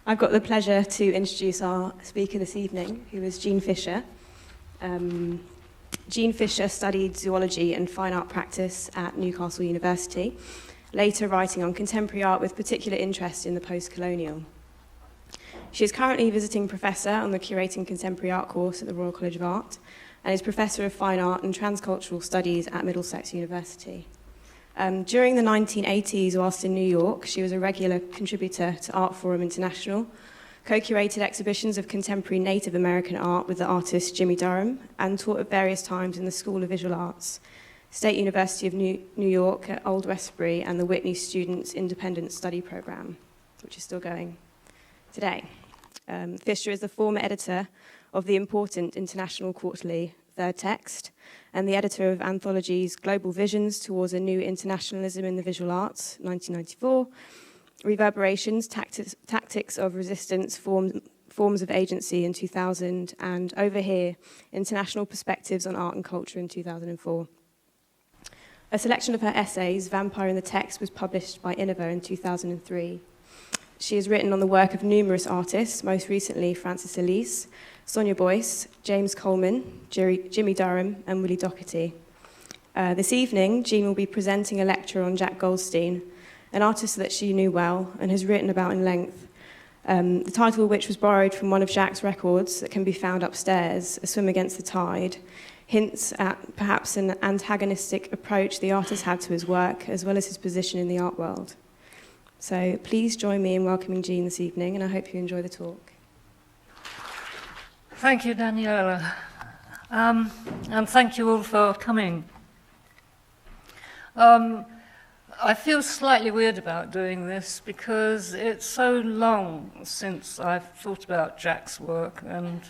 I've got the pleasure to introduce our speaker this evening, who is Jean Fisher. Jean Fisher studied zoology and fine art practice at Newcastle University, later writing on contemporary art with particular interest in the post-colonial. She is currently visiting professor on the Curating Contemporary Art course at the Royal College of Art and is Professor of Fine Art and Transcultural Studies at Middlesex University. During the 1980s, whilst in New York, she was a regular contributor to Art Forum International, co-curated exhibitions of contemporary Native American art with the artist Jimmy Durham, and taught at various times in the School of Visual Arts, State University of New York at Old Westbury, and the Whitney Students' Independent Study Program, which is still going today. Fisher is the former editor of the important international quarterly Third Text and the editor of anthologies Global Visions Towards a New Internationalism in the Visual Arts, 1994, Reverberations, Tactics of Resistance, Forms of Agency in 2000, and Over Here, International Perspectives on Art and Culture in 2004. A selection of her essays, Vampire in the Text, was published by Innova in 2003. She has written on the work of numerous artists, most recently Francis Elise, Sonia Boyce, James Coleman, Jimmy Durham, and Willie Doherty. This evening, Jean will be presenting a lecture on Jack Goldstein, an artist that she knew well and has written about in length, the title of which was borrowed from one of Jack's records that can be found upstairs, A Swim Against the Tide, hints at perhaps an antagonistic approach the artist had to his work, as well as his position in the art world. So please join me in welcoming Jean this evening, and I hope you enjoy the talk. Thank you, Daniela. And thank you all for coming. I feel slightly weird about doing this because it's so long since I've thought about Jack's work, and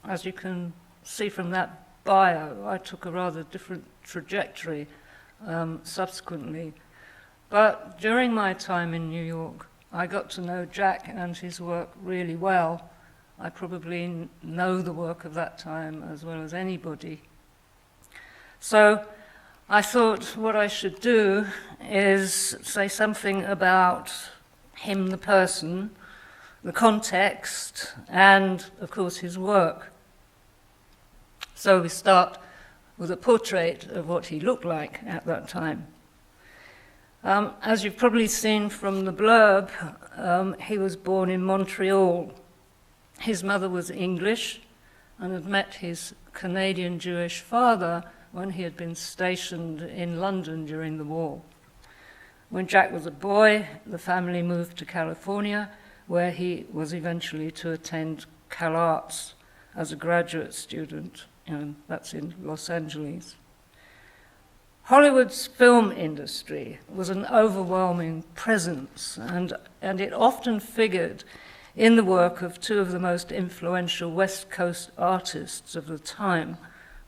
as you can see from that bio, I took a rather different trajectory subsequently. But during my time in New York, I got to know Jack and his work really well. I probably know the work of that time as well as anybody. So I thought what I should do is say something about him, the person, the context, and, of course, his work. So we start with a portrait of what he looked like at that time. As you've probably seen from the blurb, he was born in Montreal. His mother was English and had met his Canadian Jewish father when he had been stationed in London during the war. When Jack was a boy, the family moved to California, where he was eventually to attend Cal Arts as a graduate student, and that's in Los Angeles. Hollywood's film industry was an overwhelming presence, and it often figured in the work of two of the most influential West Coast artists of the time,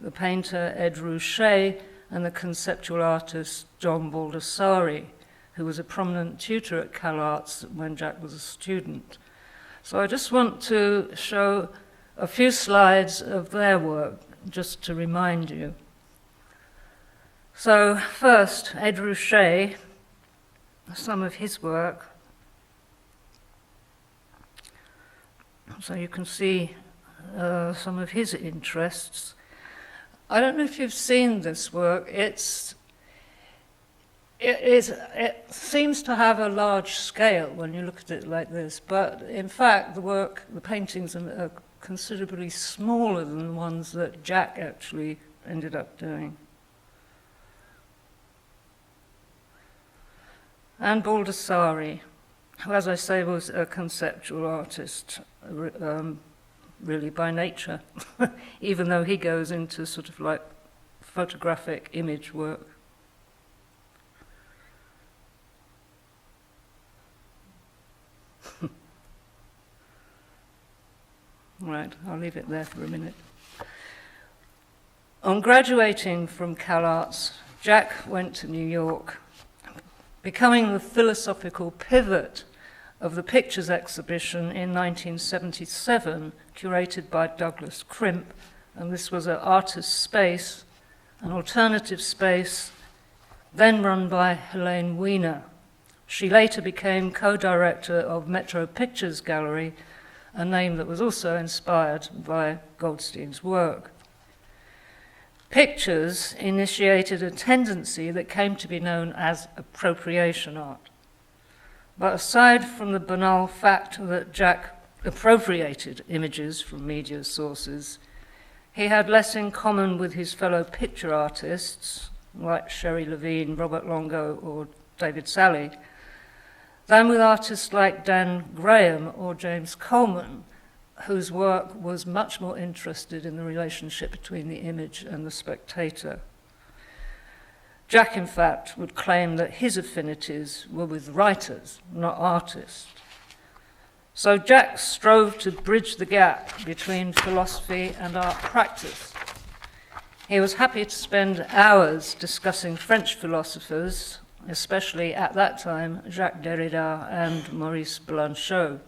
the painter Ed Ruscha and the conceptual artist John Baldessari, who was a prominent tutor at Cal Arts when Jack was a student. So I just want to show a few slides of their work, just to remind you. So first, Ed Ruscha, some of his work. So you can see some of his interests. I don't know if you've seen this work. It seems to have a large scale when you look at it like this, but in fact the paintings are considerably smaller than the ones that Jack actually ended up doing. And Baldessari, who, as I say, was a conceptual artist, really by nature, even though he goes into sort of like photographic image work. Right, I'll leave it there for a minute. On graduating from Cal Arts, Jack went to New York, becoming the philosophical pivot of the pictures exhibition in 1977, curated by Douglas Crimp, and this was an artist's space, an alternative space, then run by Helene Wiener, She later became co-director of Metro Pictures Gallery, a name that was also inspired by Goldstein's work. Pictures initiated a tendency that came to be known as appropriation art. But aside from the banal fact that Jack appropriated images from media sources, he had less in common with his fellow picture artists, like Sherry Levine, Robert Longo, or David Sally, than with artists like Dan Graham or James Coleman, whose work was much more interested in the relationship between the image and the spectator. Jack, in fact, would claim that his affinities were with writers, not artists. So Jack strove to bridge the gap between philosophy and art practice. He was happy to spend hours discussing French philosophers, especially at that time Jacques Derrida and Maurice Blanchot.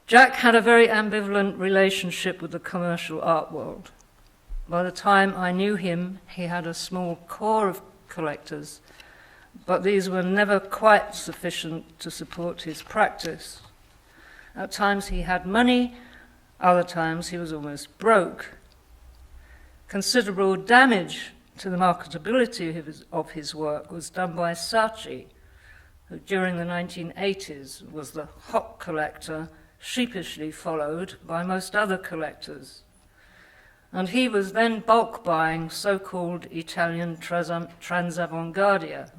Jack had a very ambivalent relationship with the commercial art world. By the time I knew him, he had a small core of collectors, but these were never quite sufficient to support his practice. At times he had money, other times he was almost broke. Considerable damage to the marketability of his work was done by Saatchi, who during the 1980s was the hot collector sheepishly followed by most other collectors. And he was then bulk buying so-called Italian transavanguardia,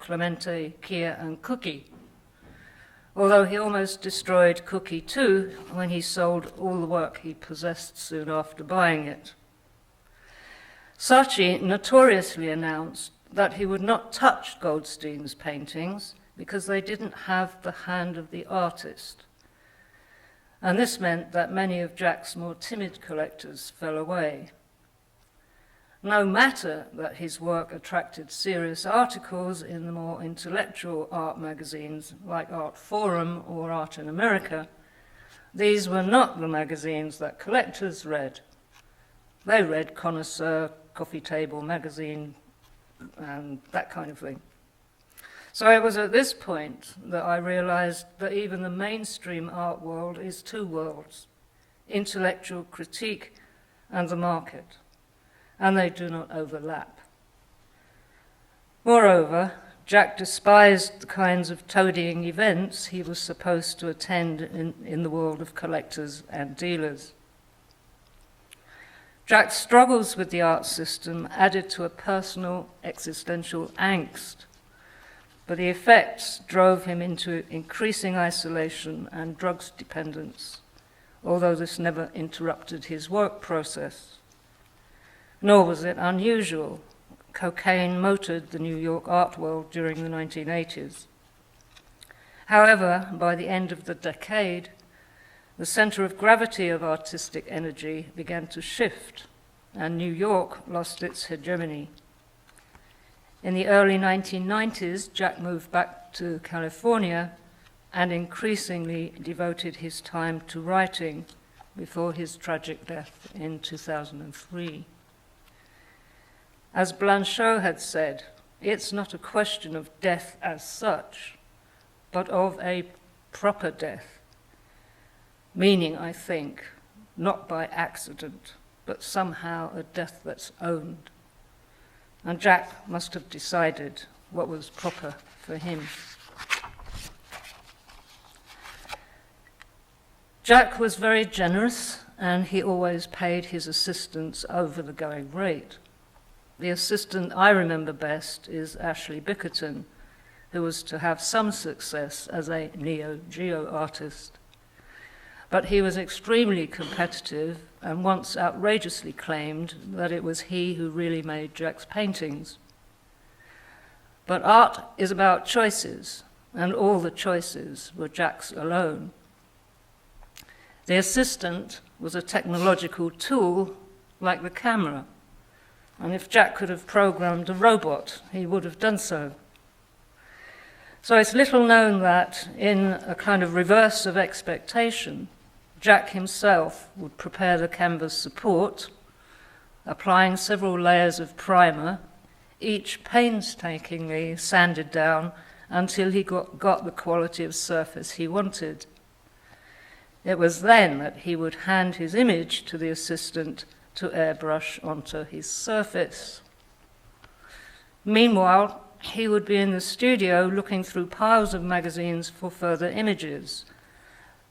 Clemente, Kia, and Cookie, although he almost destroyed Cookie too when he sold all the work he possessed soon after buying it. Saatchi notoriously announced that he would not touch Goldstein's paintings because they didn't have the hand of the artist. And this meant that many of Jack's more timid collectors fell away. No matter that his work attracted serious articles in the more intellectual art magazines like Art Forum or Art in America, these were not the magazines that collectors read. They read Connoisseur, Coffee Table Magazine, and that kind of thing. So it was at this point that I realized that even the mainstream art world is two worlds, intellectual critique and the market, and they do not overlap. Moreover, Jack despised the kinds of toadying events he was supposed to attend in the world of collectors and dealers. Jack's struggles with the art system added to a personal existential angst, but the effects drove him into increasing isolation and drugs dependence, although this never interrupted his work process. Nor was it unusual. Cocaine motored the New York art world during the 1980s. However, by the end of the decade, the center of gravity of artistic energy began to shift, and New York lost its hegemony. In the early 1990s, Jack moved back to California and increasingly devoted his time to writing before his tragic death in 2003. As Blanchot had said, it's not a question of death as such, but of a proper death, meaning, I think, not by accident, but somehow a death that's owned. And Jack must have decided what was proper for him. Jack was very generous, and he always paid his assistants over the going rate. The assistant I remember best is Ashley Bickerton, who was to have some success as a Neo Geo artist. But he was extremely competitive and once outrageously claimed that it was he who really made Jack's paintings. But art is about choices, and all the choices were Jack's alone. The assistant was a technological tool like the camera, and if Jack could have programmed a robot, he would have done so. So it's little known that, in a kind of reverse of expectation, Jack himself would prepare the canvas support, applying several layers of primer, each painstakingly sanded down until he got the quality of surface he wanted. It was then that he would hand his image to the assistant to airbrush onto his surface. Meanwhile, he would be in the studio looking through piles of magazines for further images,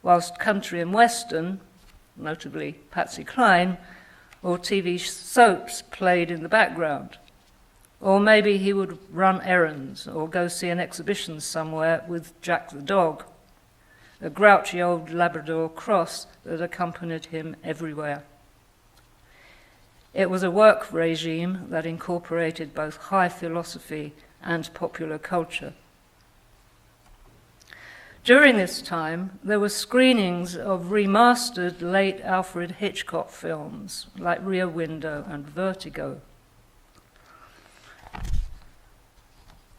whilst country and western, notably Patsy Cline, or TV soaps played in the background. Or maybe he would run errands or go see an exhibition somewhere with Jack the dog, a grouchy old Labrador cross that accompanied him everywhere. It was a work regime that incorporated both high philosophy and popular culture. During this time, there were screenings of remastered late Alfred Hitchcock films like Rear Window and Vertigo.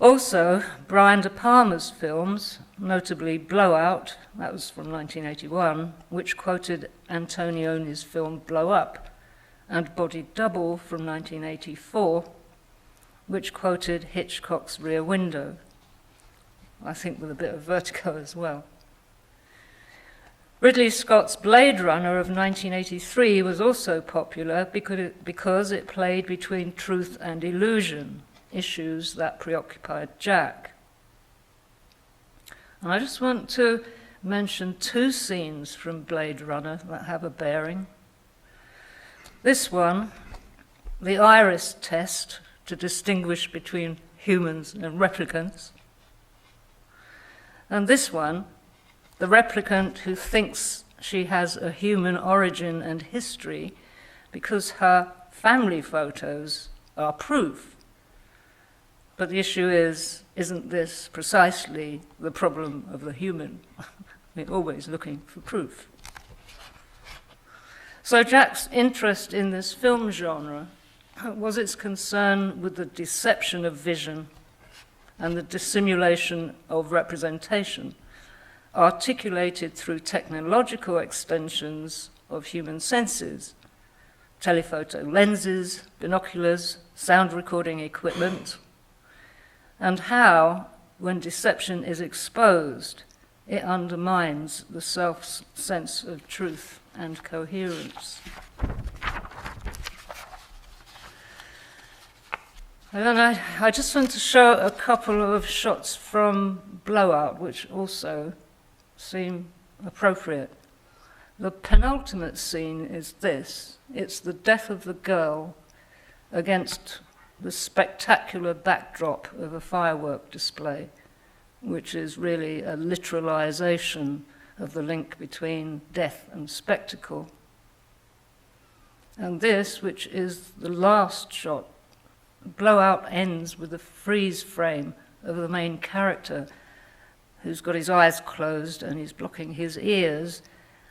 Also, Brian De Palma's films, notably Blowout, that was from 1981, which quoted Antonioni's film Blow Up, and Body Double from 1984, which quoted Hitchcock's Rear Window, I think with a bit of Vertigo as well. Ridley Scott's Blade Runner of 1983 was also popular because it played between truth and illusion, issues that preoccupied Jack. And I just want to mention two scenes from Blade Runner that have a bearing. This one, the iris test to distinguish between humans and replicants. And this one, the replicant who thinks she has a human origin and history because her family photos are proof. But the issue is, isn't this precisely the problem of the human? We're always looking for proof. So Jack's interest in this film genre was its concern with the deception of vision and the dissimulation of representation, articulated through technological extensions of human senses, telephoto lenses, binoculars, sound recording equipment, and how, when deception is exposed, it undermines the self's sense of truth and coherence. And then I just want to show a couple of shots from Blowout, which also seem appropriate. The penultimate scene is this. It's the death of the girl against the spectacular backdrop of a firework display, which is really a literalization of the link between death and spectacle. And this, which is the last shot, Blowout ends with a freeze frame of the main character who's got his eyes closed and he's blocking his ears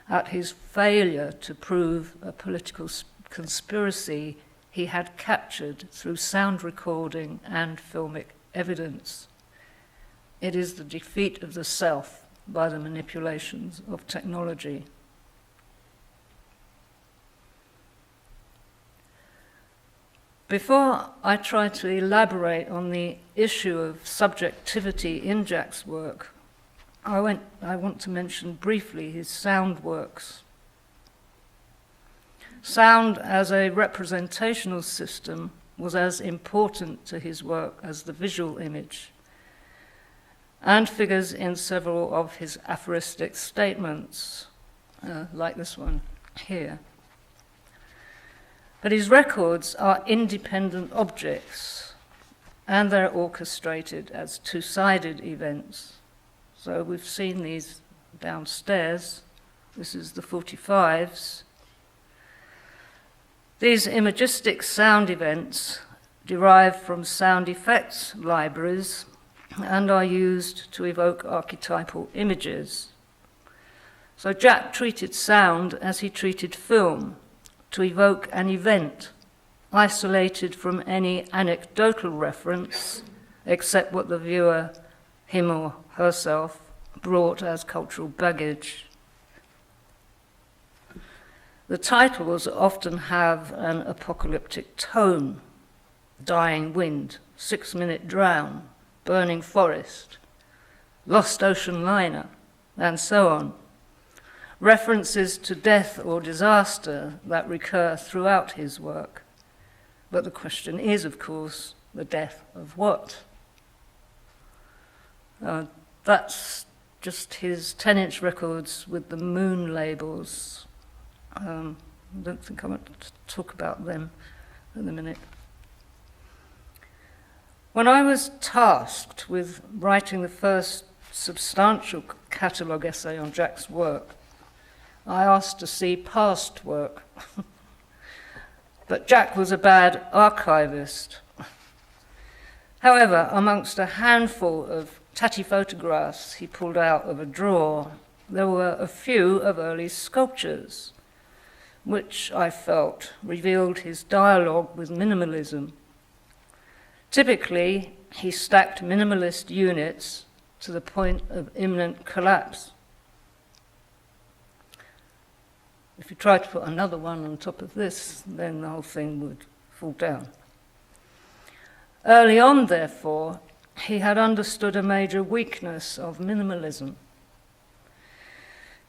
at his failure to prove a political conspiracy he had captured through sound recording and filmic evidence. It is the defeat of the self by the manipulations of technology. Before I try to elaborate on the issue of subjectivity in Jack's work, I want to mention briefly his sound works. Sound as a representational system was as important to his work as the visual image, and figures in several of his aphoristic statements, like this one here. But his records are independent objects, and they're orchestrated as two-sided events. So we've seen these downstairs. This is the 45s. These imagistic sound events derive from sound effects libraries and are used to evoke archetypal images. So Jack treated sound as he treated film, to evoke an event isolated from any anecdotal reference except what the viewer, him or herself, brought as cultural baggage. The titles often have an apocalyptic tone: dying wind, 6-minute drown, burning forest, lost ocean liner, and so on. References to death or disaster that recur throughout his work. But the question is, of course, the death of what? That's just his 10-inch records with the moon labels. I don't think I want to talk about them in a minute. When I was tasked with writing the first substantial catalogue essay on Jack's work, I asked to see past work. But Jack was a bad archivist. However, amongst a handful of tatty photographs he pulled out of a drawer, there were a few of early sculptures, which I felt revealed his dialogue with minimalism. Typically, he stacked minimalist units to the point of imminent collapse. If you tried to put another one on top of this, then the whole thing would fall down. Early on, therefore, he had understood a major weakness of minimalism.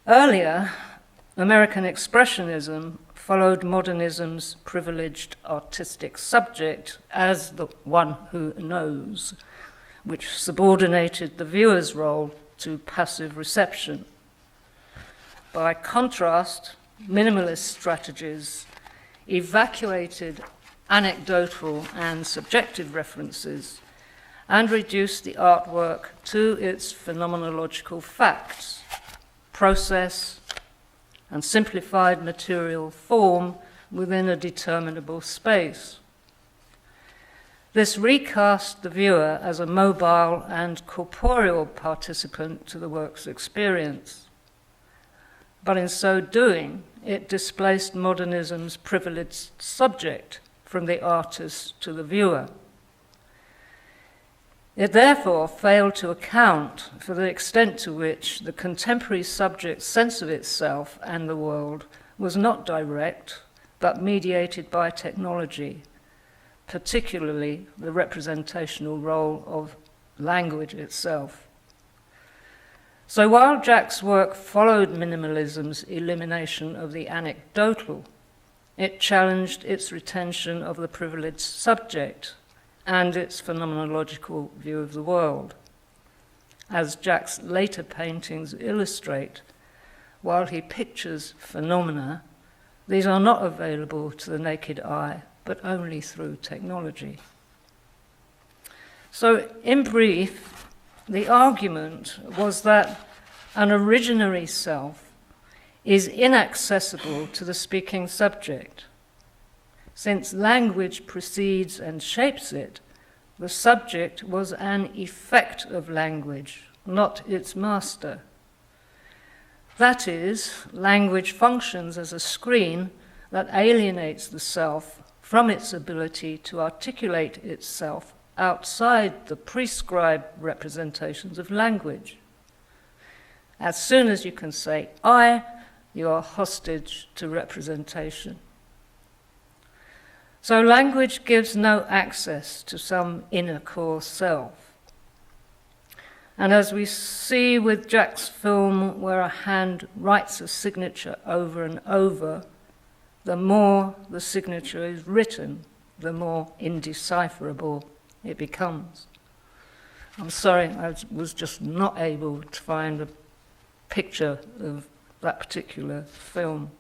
Earlier, American Expressionism followed modernism's privileged artistic subject as the one who knows, which subordinated the viewer's role to passive reception. By contrast, minimalist strategies evacuated anecdotal and subjective references and reduced the artwork to its phenomenological facts, process, and simplified material form within a determinable space. This recast the viewer as a mobile and corporeal participant to the work's experience. But in so doing, it displaced modernism's privileged subject from the artist to the viewer. It therefore failed to account for the extent to which the contemporary subject's sense of itself and the world was not direct, but mediated by technology, particularly the representational role of language itself. So while Jack's work followed minimalism's elimination of the anecdotal, it challenged its retention of the privileged subject and its phenomenological view of the world. As Jack's later paintings illustrate, while he pictures phenomena, these are not available to the naked eye, but only through technology. So, in brief, the argument was that an originary self is inaccessible to the speaking subject. Since language precedes and shapes it, the subject was an effect of language, not its master. That is, language functions as a screen that alienates the self from its ability to articulate itself outside the prescribed representations of language. As soon as you can say I, you are hostage to representation. So language gives no access to some inner core self. And as we see with Jack's film, where a hand writes a signature over and over, the more the signature is written, the more indecipherable it becomes. I'm sorry, I was just not able to find a picture of that particular film.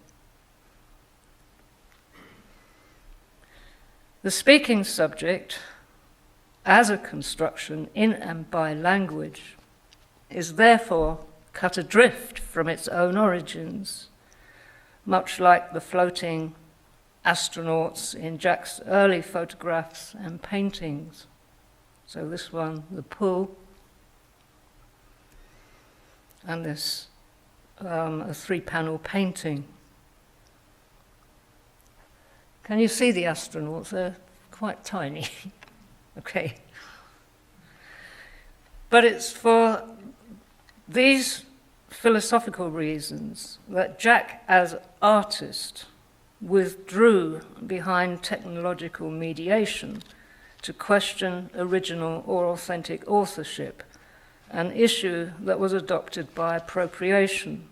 The speaking subject, as a construction in and by language, is therefore cut adrift from its own origins, much like the floating astronauts in Jack's early photographs and paintings. So this one, the pool, and this a 3-panel painting. Can you see the astronauts? They're quite tiny. Okay. But it's for these philosophical reasons that Jack, as artist, withdrew behind technological mediation to question original or authentic authorship, an issue that was adopted by appropriation.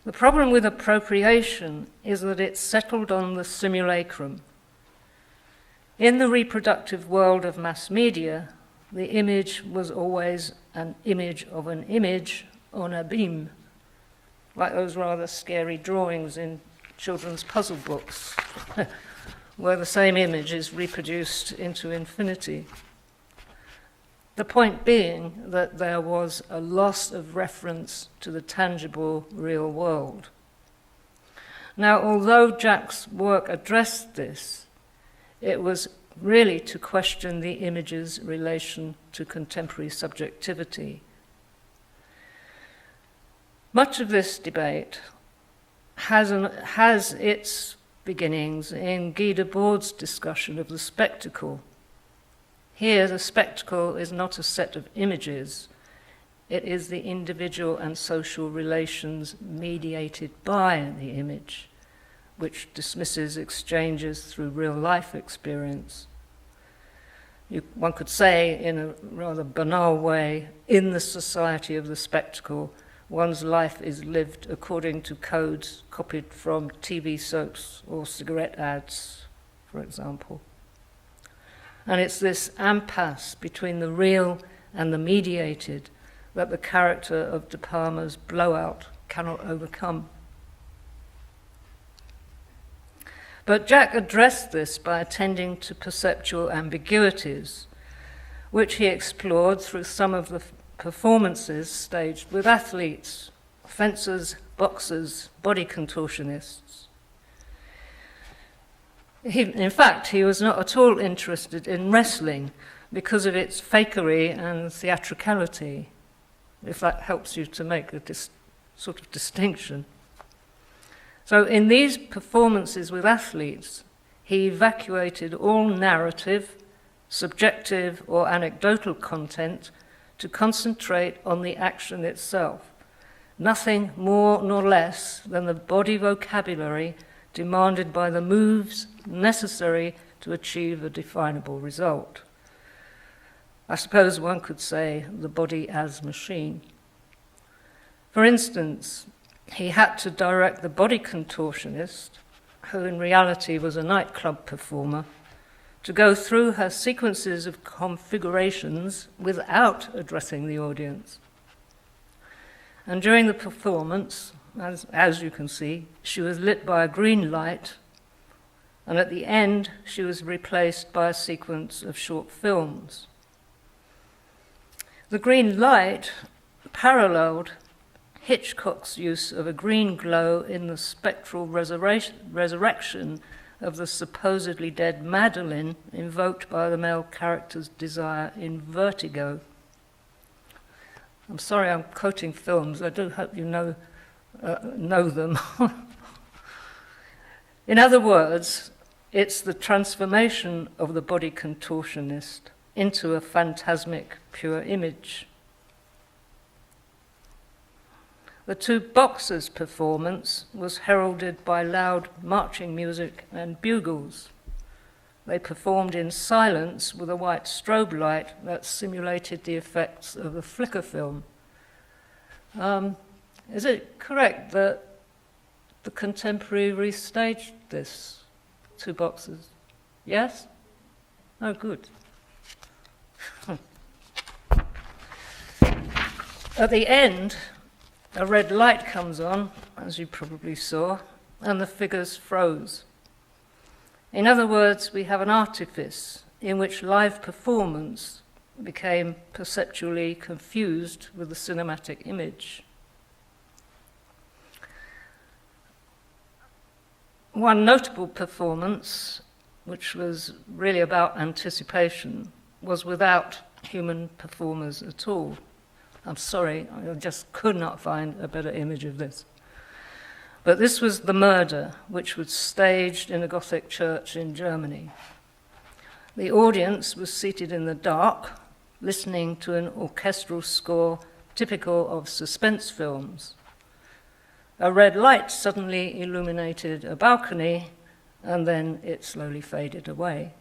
The problem with appropriation is that it settled on the simulacrum. In the reproductive world of mass media, the image was always an image of an image on a beam, like those rather scary drawings in children's puzzle books, where the same image is reproduced into infinity. The point being that there was a loss of reference to the tangible real world. Now, although Jack's work addressed this, it was really to question the image's relation to contemporary subjectivity. Much of this debate has its beginnings in Guy Debord's discussion of the spectacle. Here, the spectacle is not a set of images, it is the individual and social relations mediated by the image, which dismisses exchanges through real-life experience. One could say, in a rather banal way, in the society of the spectacle, one's life is lived according to codes copied from TV soaps or cigarette ads, for example. And it's this impasse between the real and the mediated that the character of De Palma's Blowout cannot overcome. But Jack addressed this by attending to perceptual ambiguities, which he explored through some of the performances staged with athletes, fencers, boxers, body contortionists. In fact, he was not at all interested in wrestling because of its fakery and theatricality, if that helps you to make a sort of distinction. So in these performances with athletes, he evacuated all narrative, subjective or anecdotal content to concentrate on the action itself, nothing more nor less than the body vocabulary demanded by the moves necessary to achieve a definable result. I suppose one could say the body as machine. For instance, he had to direct the body contortionist, who in reality was a nightclub performer, to go through her sequences of configurations without addressing the audience. And during the performance, as you can see, she was lit by a green light, and at the end, she was replaced by a sequence of short films. The green light paralleled Hitchcock's use of a green glow in the spectral resurrection of the supposedly dead Madeline invoked by the male character's desire in Vertigo. I'm sorry I'm quoting films, I do hope you know them. In other words, it's the transformation of the body contortionist into a phantasmic pure image. The two boxers' performance was heralded by loud marching music and bugles. They performed in silence with a white strobe light that simulated the effects of a flicker film. Is it correct that the contemporary restaged this, two boxers? Yes? Oh, good. At the end, a red light comes on, as you probably saw, and the figures froze. In other words, we have an artifice in which live performance became perceptually confused with the cinematic image. One notable performance, which was really about anticipation, was without human performers at all. I'm sorry, I just could not find a better image of this. But this was The Murder, which was staged in a Gothic church in Germany. The audience was seated in the dark, listening to an orchestral score typical of suspense films. A red light suddenly illuminated a balcony, and then it slowly faded away.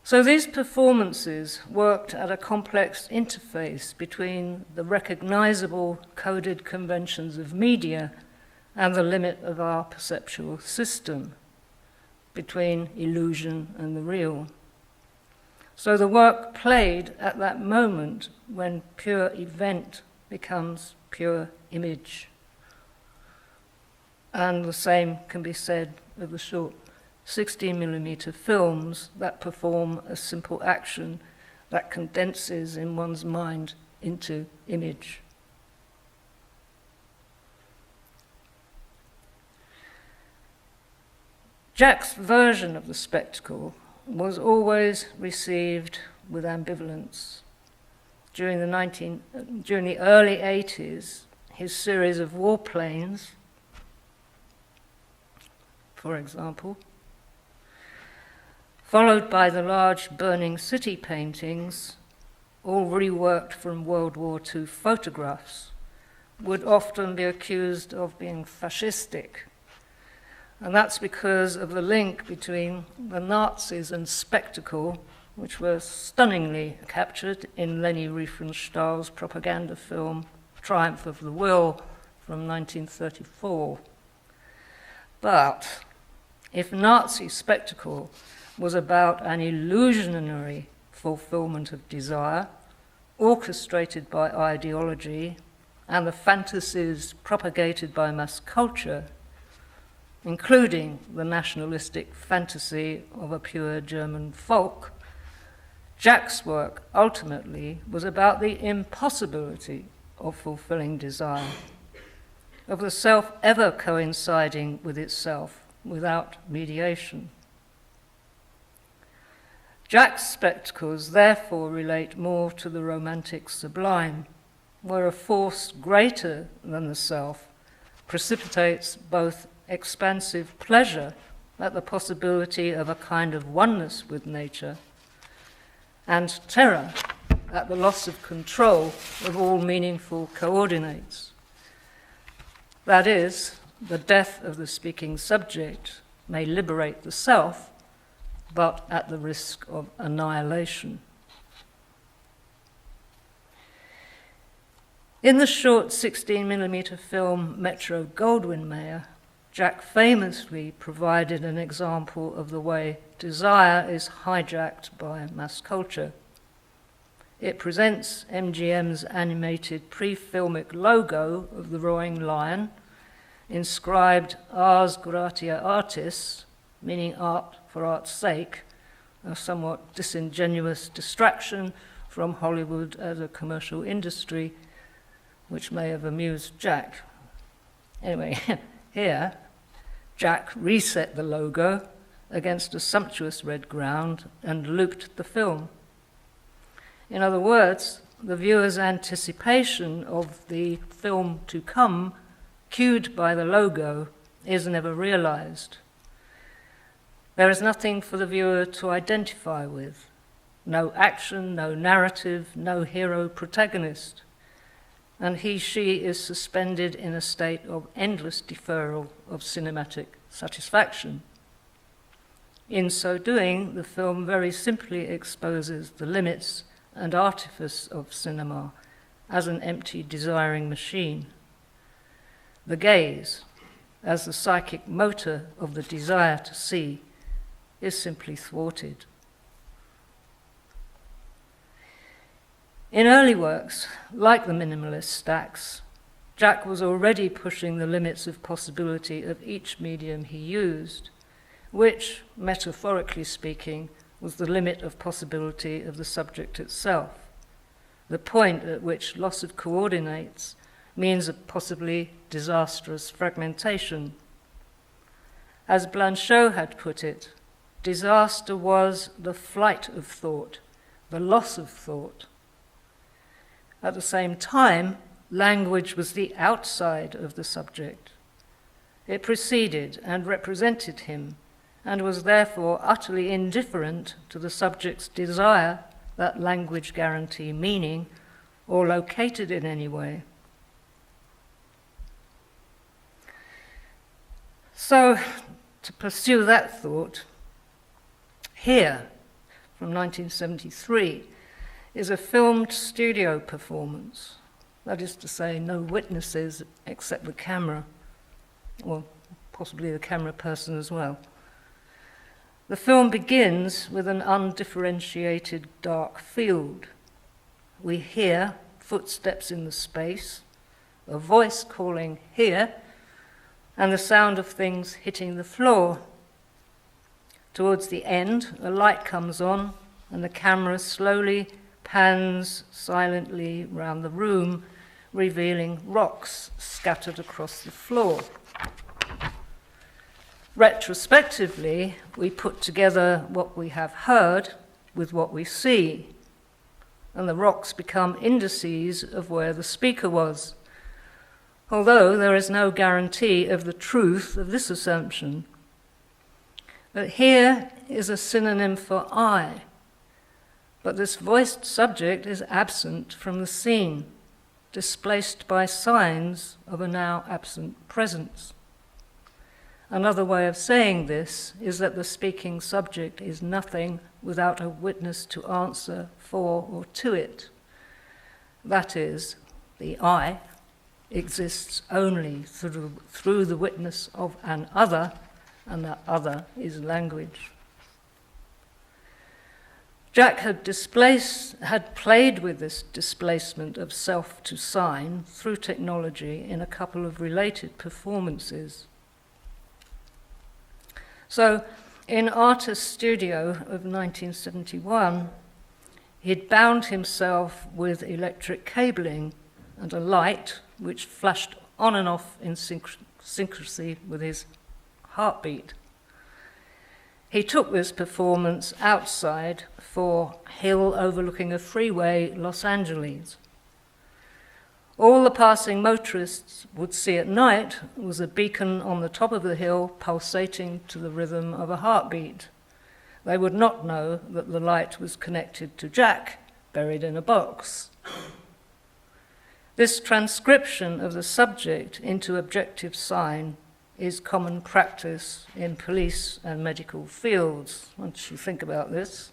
So these performances worked at a complex interface between the recognizable coded conventions of media and the limit of our perceptual system, between illusion and the real. So the work played at that moment when pure event becomes pure image. And the same can be said of the short 16mm films that perform a simple action that condenses in one's mind into image. Jack's version of the spectacle was always received with ambivalence. During the early 80s, his series of warplanes, for example, followed by the large burning city paintings, all reworked from World War II photographs, would often be accused of being fascistic. And that's because of the link between the Nazis and spectacle, which were stunningly captured in Leni Riefenstahl's propaganda film Triumph of the Will from 1934. But if Nazi spectacle was about an illusionary fulfillment of desire, orchestrated by ideology, and the fantasies propagated by mass culture, including the nationalistic fantasy of a pure German folk, Jack's work ultimately was about the impossibility of fulfilling desire, of the self ever coinciding with itself without mediation. Jack's spectacles therefore relate more to the romantic sublime, where a force greater than the self precipitates both expansive pleasure at the possibility of a kind of oneness with nature and terror at the loss of control of all meaningful coordinates. That is, the death of the speaking subject may liberate the self, but at the risk of annihilation. In the short 16mm film Metro-Goldwyn-Mayer, Jack famously provided an example of the way desire is hijacked by mass culture. It presents MGM's animated pre-filmic logo of the roaring lion, inscribed Ars Gratia Artis, meaning art for art's sake, a somewhat disingenuous distraction from Hollywood as a commercial industry, which may have amused Jack. Anyway, here, Jack reset the logo against a sumptuous red ground and looped the film. In other words, the viewer's anticipation of the film to come, cued by the logo, is never realized. There is nothing for the viewer to identify with. No action, no narrative, no hero-protagonist. And he/she is suspended in a state of endless deferral of cinematic satisfaction. In so doing, the film very simply exposes the limits and artifice of cinema as an empty, desiring machine. The gaze, as the psychic motor of the desire to see, is simply thwarted. In early works, like the minimalist stacks, Jack was already pushing the limits of possibility of each medium he used, which, metaphorically speaking, was the limit of possibility of the subject itself, the point at which loss of coordinates means a possibly disastrous fragmentation. As Blanchot had put it, disaster was the flight of thought, the loss of thought. At the same time, language was the outside of the subject. It preceded and represented him, and was therefore utterly indifferent to the subject's desire that language guarantee meaning, or located in any way. So, to pursue that thought, here, from 1973, is a filmed studio performance. That is to say, no witnesses except the camera, or possibly the camera person as well. The film begins with an undifferentiated dark field. We hear footsteps in the space, a voice calling here, and the sound of things hitting the floor. Towards the end, a light comes on, and the camera slowly pans silently round the room, revealing rocks scattered across the floor. Retrospectively, we put together what we have heard with what we see, and the rocks become indices of where the speaker was, although there is no guarantee of the truth of this assumption. But here is a synonym for I, but this voiced subject is absent from the scene, displaced by signs of a now absent presence. Another way of saying this is that the speaking subject is nothing without a witness to answer for or to it. That is, the I exists only through the witness of an other, and that other is language. Jack had played with this displacement of self to sign through technology in a couple of related performances. So, in Artist Studio of 1971, he'd bound himself with electric cabling and a light which flashed on and off in synchrony with his heartbeat. He took this performance outside for Hill Overlooking a Freeway, Los Angeles. All the passing motorists would see at night was a beacon on the top of the hill pulsating to the rhythm of a heartbeat. They would not know that the light was connected to Jack, buried in a box. This transcription of the subject into objective sign is common practice in police and medical fields. Once you think about this,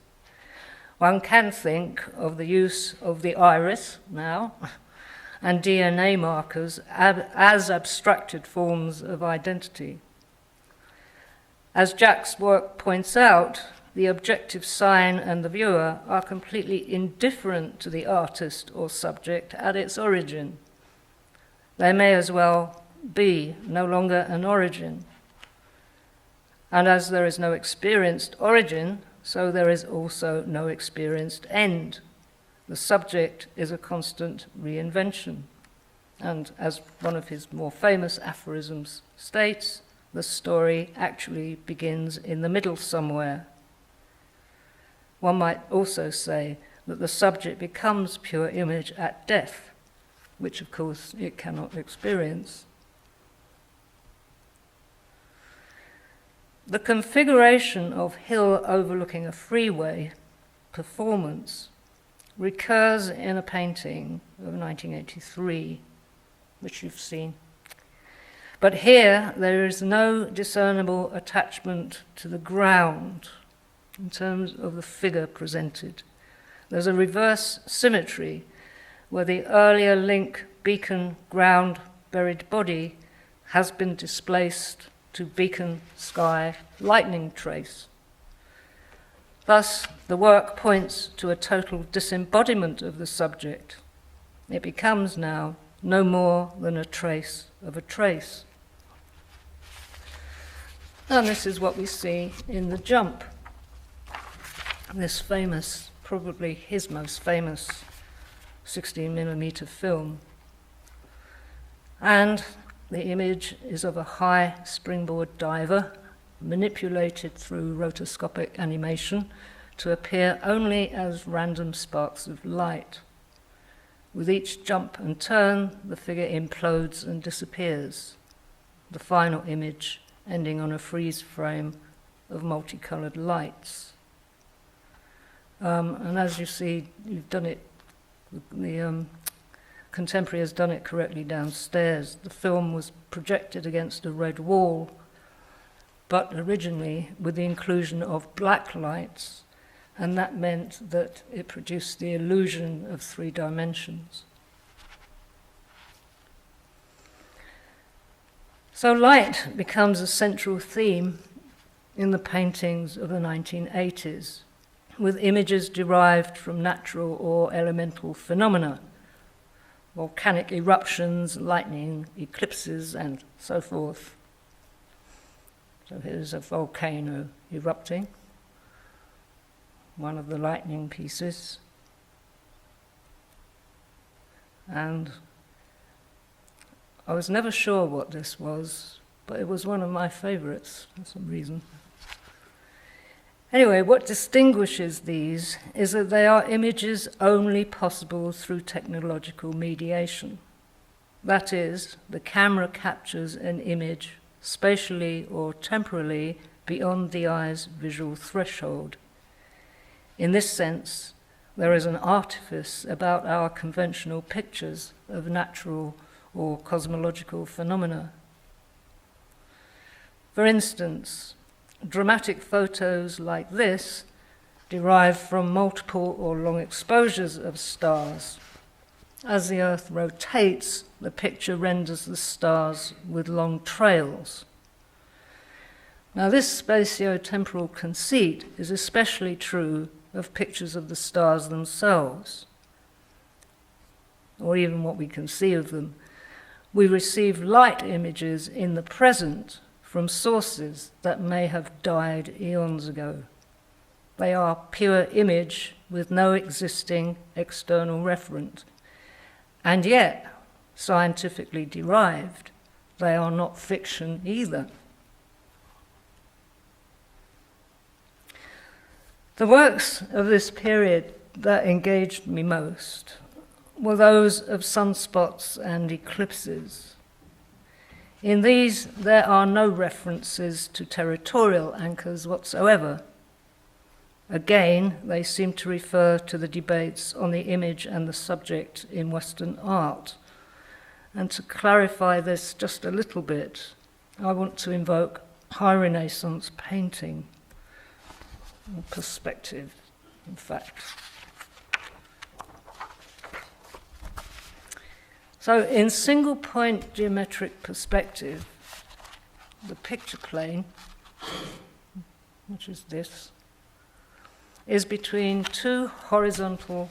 one can think of the use of the iris now and DNA markers as abstracted forms of identity. As Jack's work points out, the objective sign and the viewer are completely indifferent to the artist or subject at its origin. They may as well be no longer an origin. And as there is no experienced origin, so there is also no experienced end. The subject is a constant reinvention. And as one of his more famous aphorisms states, the story actually begins in the middle somewhere. One might also say that the subject becomes pure image at death, which of course it cannot experience. The configuration of Hill Overlooking a Freeway performance recurs in a painting of 1983, which you've seen. But here there is no discernible attachment to the ground in terms of the figure presented. There's a reverse symmetry where the earlier link beacon ground buried body has been displaced to beacon sky lightning trace. Thus, the work points to a total disembodiment of the subject. It becomes now no more than a trace of a trace. And this is what we see in The Jump, this famous, probably his most famous 16mm film. And the image is of a high springboard diver manipulated through rotoscopic animation to appear only as random sparks of light. With each jump and turn, the figure implodes and disappears, the final image ending on a freeze frame of multicolored lights. And as you see, you've done it, the contemporary has done it correctly downstairs. The film was projected against a red wall, but originally with the inclusion of black lights and that meant that it produced the illusion of 3 dimensions. So light becomes a central theme in the paintings of the 1980s, with images derived from natural or elemental phenomena, volcanic eruptions, lightning, eclipses, and so forth. So here's a volcano erupting, one of the lightning pieces. And I was never sure what this was, but it was one of my favorites for some reason. Anyway, what distinguishes these is that they are images only possible through technological mediation. That is, the camera captures an image spatially or temporally beyond the eye's visual threshold. In this sense, there is an artifice about our conventional pictures of natural or cosmological phenomena. For instance, dramatic photos like this derive from multiple or long exposures of stars. As the Earth rotates, the picture renders the stars with long trails. Now, this spatio-temporal conceit is especially true of pictures of the stars themselves, or even what we can see of them. We receive light images in the present from sources that may have died eons ago. They are pure image with no existing external referent. And yet, scientifically derived, they are not fiction either. The works of this period that engaged me most were those of sunspots and eclipses. In these, there are no references to territorial anchors whatsoever. Again, they seem to refer to the debates on the image and the subject in Western art. And to clarify this just a little bit, I want to invoke High Renaissance painting, or perspective, in fact. So in single-point geometric perspective, the picture plane, which is this, is between 2 horizontal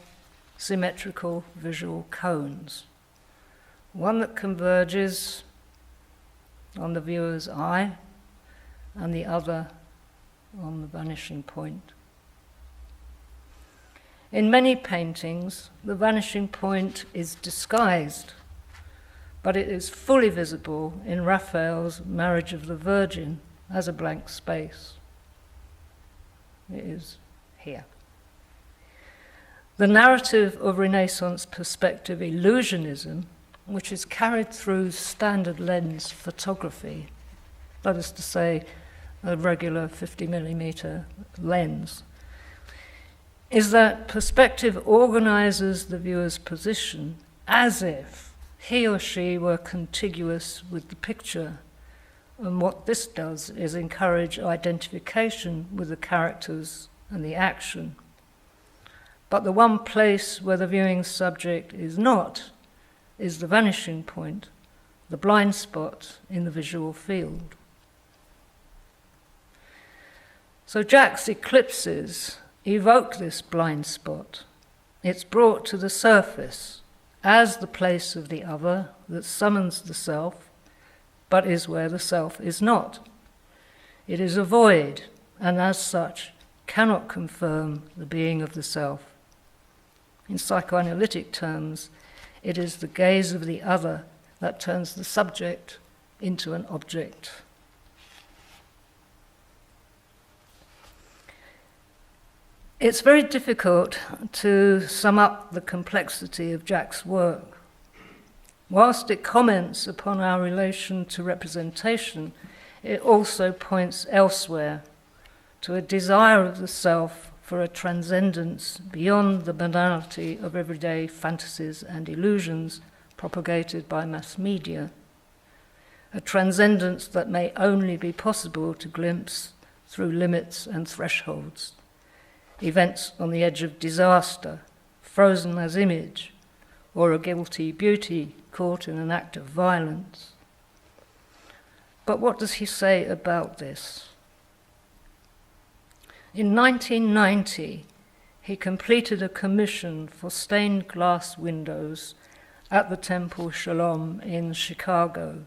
symmetrical visual cones, one that converges on the viewer's eye and the other on the vanishing point. In many paintings, the vanishing point is disguised, but it is fully visible in Raphael's Marriage of the Virgin as a blank space. It is here. The narrative of Renaissance perspective illusionism, which is carried through standard lens photography, that is to say, a regular 50mm lens, is that perspective organizes the viewer's position as if he or she were contiguous with the picture. And what this does is encourage identification with the characters and the action. But the one place where the viewing subject is not is the vanishing point, the blind spot in the visual field. So Jack's eclipses evoke this blind spot. It's brought to the surface as the place of the other that summons the self, but is where the self is not. It is a void, and as such, cannot confirm the being of the self. In psychoanalytic terms, it is the gaze of the other that turns the subject into an object. It's very difficult to sum up the complexity of Jack's work. Whilst it comments upon our relation to representation, it also points elsewhere to a desire of the self for a transcendence beyond the banality of everyday fantasies and illusions propagated by mass media, a transcendence that may only be possible to glimpse through limits and thresholds. events on the edge of disaster, frozen as image, or a guilty beauty caught in an act of violence. But what does he say about this? In 1990, he completed a commission for stained glass windows at the Temple Shalom in Chicago.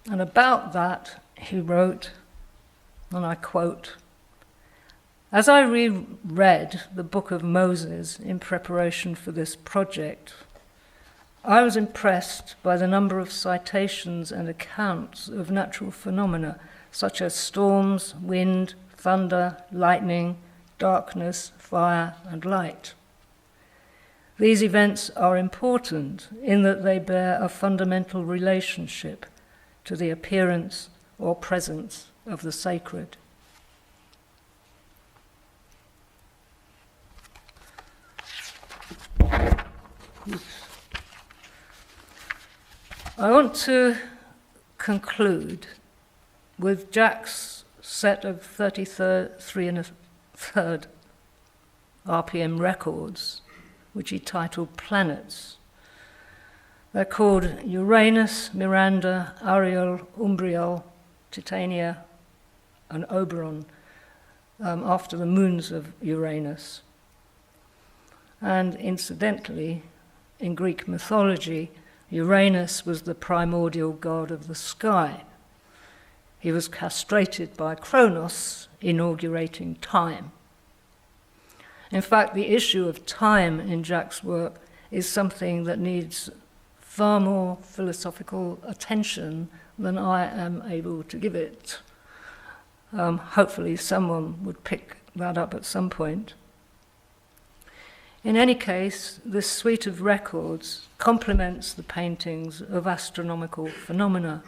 And about that, he wrote, and I quote, "As I reread the Book of Moses in preparation for this project, I was impressed by the number of citations and accounts of natural phenomena such as storms, wind, thunder, lightning, darkness, fire, and light. These events are important in that they bear a fundamental relationship to the appearance or presence of the sacred." I want to conclude with Jack's set of 33 1/3 RPM records, which he titled Planets. They're called Uranus, Miranda, Ariel, Umbriel, Titania, and Oberon, after the moons of Uranus. And incidentally, in Greek mythology, Uranus was the primordial god of the sky. He was castrated by Kronos, inaugurating time. In fact, the issue of time in Jack's work is something that needs far more philosophical attention than I am able to give it. Hopefully someone would pick that up at some point. In any case, this suite of records complements the paintings of astronomical phenomena.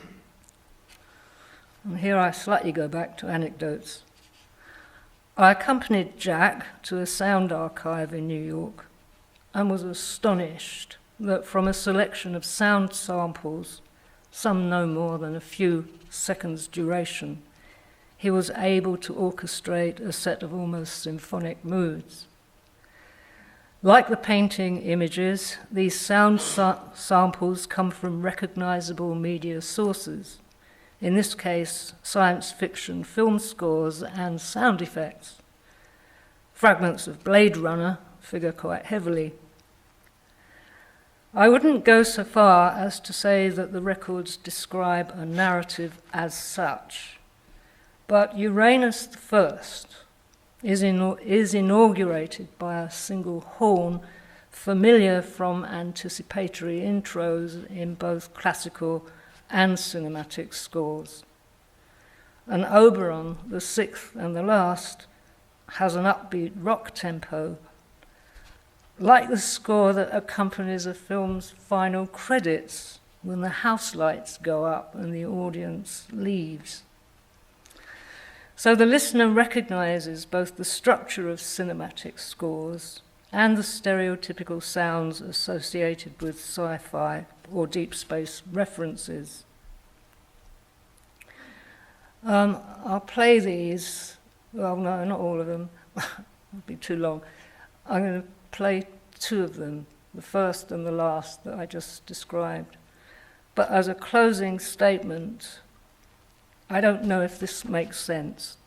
And here I slightly go back to anecdotes. I accompanied Jack to a sound archive in New York and was astonished that from a selection of sound samples, some no more than a few seconds duration, he was able to orchestrate a set of almost symphonic moods. Like the painting images, these sound samples come from recognizable media sources, in this case, science fiction film scores and sound effects. Fragments of Blade Runner figure quite heavily. I wouldn't go so far as to say that the records describe a narrative as such, but Uranus the First is inaugurated by a single horn familiar from anticipatory intros in both classical and cinematic scores. And Oberon, the sixth and the last, has an upbeat rock tempo, like the score that accompanies a film's final credits when the house lights go up and the audience leaves. So the listener recognizes both the structure of cinematic scores and the stereotypical sounds associated with sci-fi or deep space references. I'll play these, well, no, not all of them, it'd be too long. I'm going to play two of them, the first and the last that I just described. But as a closing statement, I don't know if this makes sense.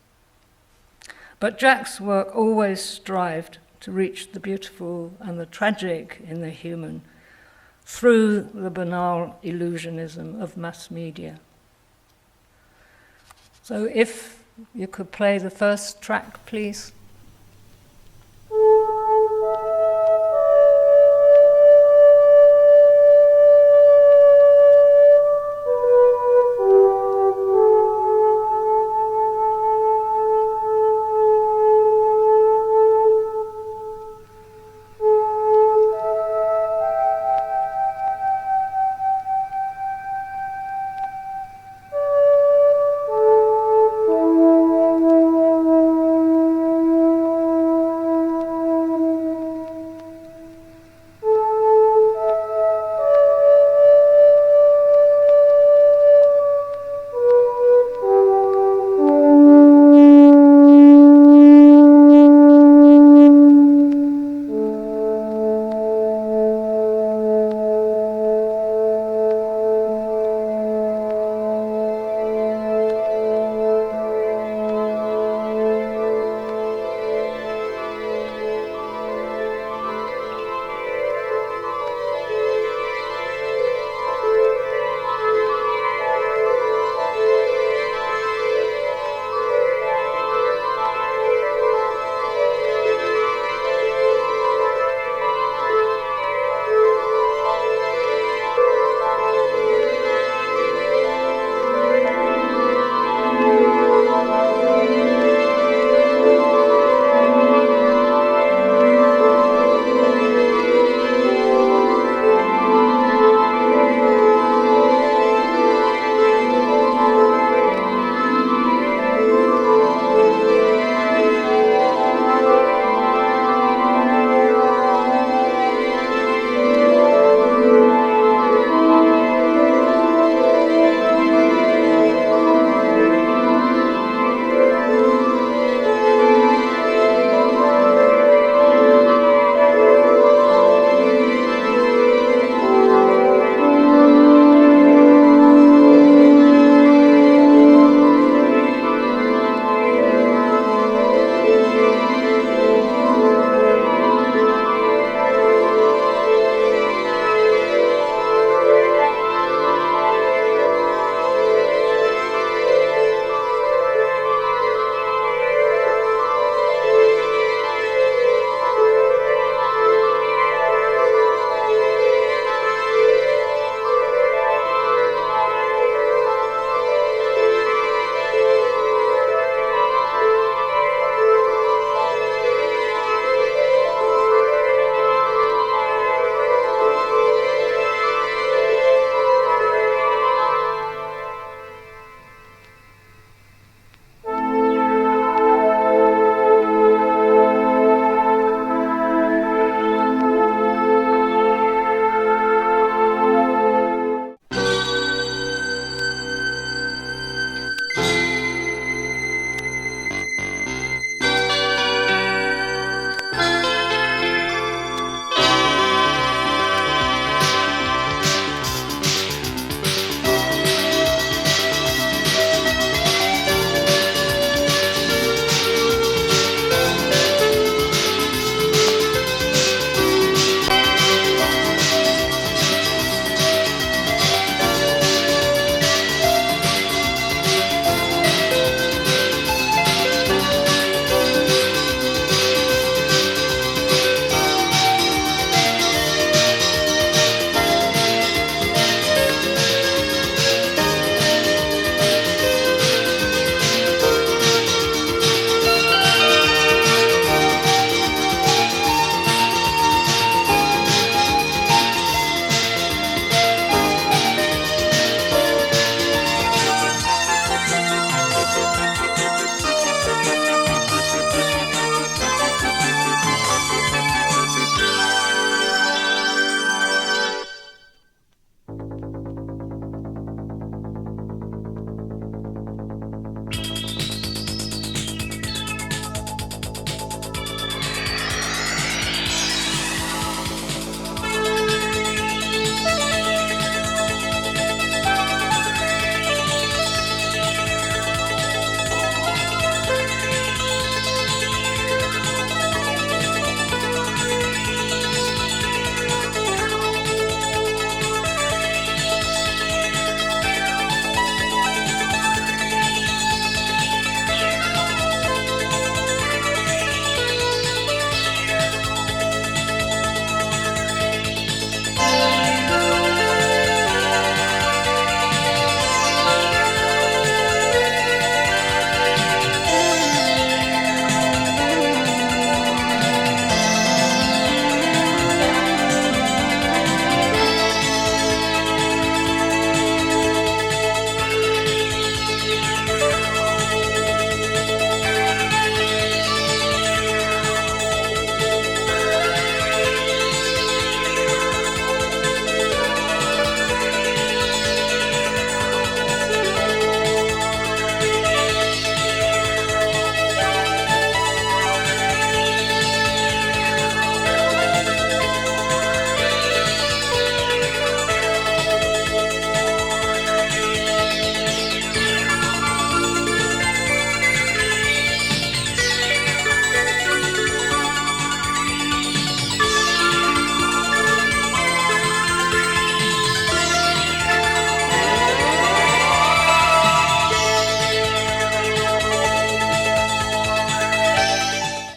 But Jack's work always strived to reach the beautiful and the tragic in the human through the banal illusionism of mass media. So if you could play the first track, please.